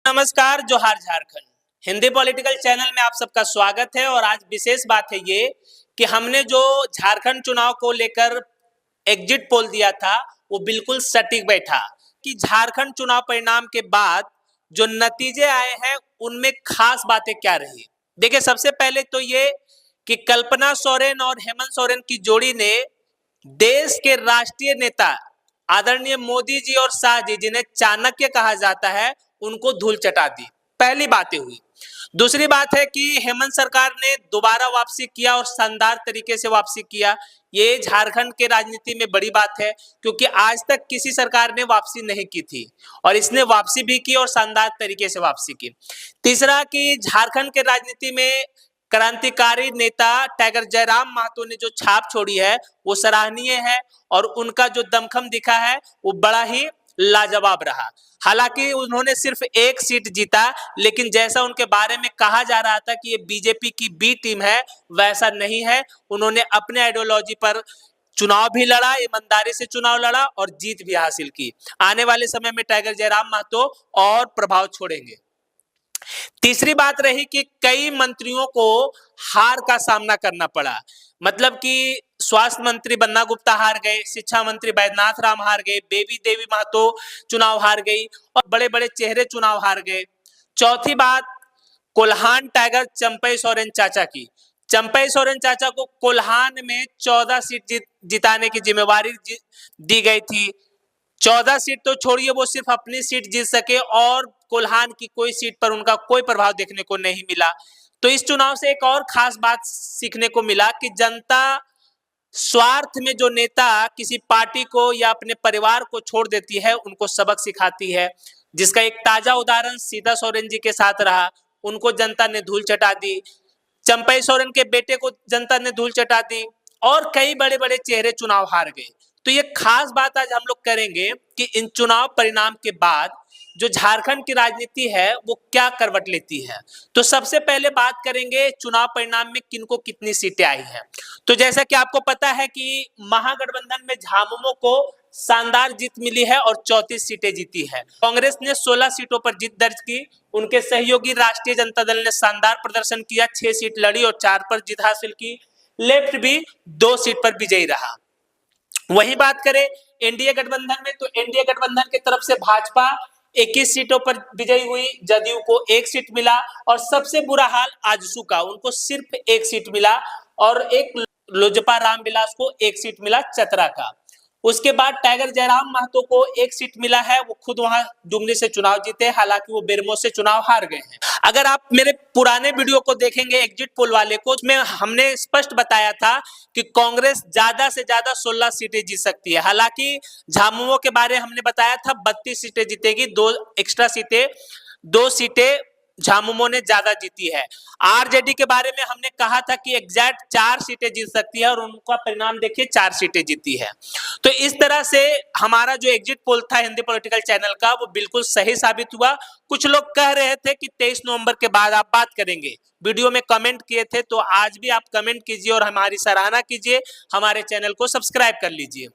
नमस्कार, जोहार Jharkhand. Hindi political channel में आप सबका स्वागत है। और आज विशेष बात है ये कि हमने जो झारखंड चुनाव को लेकर एग्जिट पोल दिया था वो बिल्कुल सटीक बैठा कि झारखंड चुनाव परिणाम के बाद जो नतीजे आए हैं उनमें खास बातें क्या रही। देखिए, सबसे पहले तो ये कि कल्पना सोरेन और हेमंत सोरेन की जोड़ी ने देश के राष्ट्रीय नेता आदरणीय मोदी जी और शाह जी, जिन्हें चाणक्य कहा जाता है, उनको धूल चटा दी। पहली बातें हुई। दूसरी बात है कि हेमंत सरकार ने दोबारा वापसी किया और शानदार तरीके से वापसी किया। ये झारखंड के राजनीति में बड़ी बात है क्योंकि आज तक किसी सरकार ने वापसी नहीं की थी और इसने वापसी भी की और शानदार तरीके से वापसी की। तीसरा कि झारखंड के राजनीति में क्रांतिकारी नेता टाइगर जयराम महतो ने जो छाप छोड़ी है वो सराहनीय है और उनका जो दमखम दिखा है वो बड़ा ही लाजवाब रहा। हालांकि उन्होंने सिर्फ एक सीट जीता, लेकिन जैसा उनके बारे में कहा जा रहा था कि ये बीजेपी की बी टीम है, वैसा नहीं है। उन्होंने अपने आइडियोलॉजी पर चुनाव भी लड़ा, ईमानदारी से चुनाव लड़ा और जीत भी हासिल की। आने वाले समय में टाइगर जयराम महतो और प्रभाव छोड़ेंगे। तीसरी बात रही कि कई मंत्रियों को हार का सामना करना पड़ा। मतलब कि स्वास्थ्य मंत्री बन्ना गुप्ता हार गए, शिक्षा मंत्री बैद्यनाथ राम हार गए, बेबी देवी महतो चुनाव हार गई और बड़े बड़े चेहरे चुनाव हार गए। चौथी बात, कोल्हान टाइगर चंपई सोरेन चाचा की। चंपई सोरेन चाचा को कोल्हान में 14 सीट जिताने की जिम्मेवारी दी गई थी। 14 सीट तो छोड़िए, वो सिर्फ अपनी सीट जीत सके और कोल्हान की कोई सीट पर उनका कोई प्रभाव देखने को नहीं मिला। तो इस चुनाव से एक और खास बात सीखने को मिला कि जनता स्वार्थ में जो नेता किसी पार्टी को या अपने परिवार को छोड़ देती है उनको सबक सिखाती है, जिसका एक ताजा उदाहरण सीता सोरेन जी के साथ रहा। उनको जनता ने धूल चटा दी, चंपई सोरेन के बेटे को जनता ने धूल चटा दी और कई बड़े बड़े चेहरे चुनाव हार गए। तो ये खास बात आज हम लोग करेंगे कि इन चुनाव परिणाम के बाद जो झारखंड की राजनीति है वो क्या करवट लेती है। तो सबसे पहले बात करेंगे चुनाव परिणाम में किनको कितनी सीटें आई हैं। तो जैसा कि आपको पता है कि महागठबंधन में झामुमो को शानदार जीत मिली है और 34 सीटें जीती है। कांग्रेस ने 16 सीटों पर जीत दर्ज की। उनके सहयोगी राष्ट्रीय जनता दल ने शानदार प्रदर्शन किया, 6 सीट लड़ी और 4 पर जीत हासिल की। लेफ्ट भी 2 सीट पर विजयी रहा। वही बात करें एनडीए गठबंधन में, तो एनडीए गठबंधन की तरफ से भाजपा 21 सीटों पर विजयी हुई, जदयू को 1 सीट मिला और सबसे बुरा हाल आजसू का, उनको सिर्फ 1 सीट मिला और एक लोजपा रामविलास को 1 सीट मिला चतरा का। उसके बाद टाइगर जयराम महतो को 1 सीट मिला है, वो खुद वहां डुमरी से चुनाव जीते, हालांकि वो बेरमो से चुनाव हार गए हैं। अगर आप मेरे पुराने वीडियो को देखेंगे एग्जिट पोल वाले को, उसमें हमने स्पष्ट बताया था कि कांग्रेस ज्यादा से ज्यादा 16 सीटें जीत सकती है। हालांकि झामुमो के बारे में हमने बताया था 32 सीटें जीतेगी, 2 एक्स्ट्रा सीटें, 2 सीटें झामुमो ने ज्यादा जीती है। आरजेडी के बारे में हमने कहा था कि एग्जैक्ट 4 सीटें जीत सकती है और उनका परिणाम देखिए 4 सीटें जीती है। तो इस तरह से हमारा जो एग्जिट पोल था हिंदी पॉलिटिकल चैनल का वो बिल्कुल सही साबित हुआ। कुछ लोग कह रहे थे कि 23 नवंबर के बाद आप बात करेंगे, वीडियो में कमेंट किए थे, तो आज भी आप कमेंट कीजिए और हमारी सराहना कीजिए, हमारे चैनल को सब्सक्राइब कर लीजिए।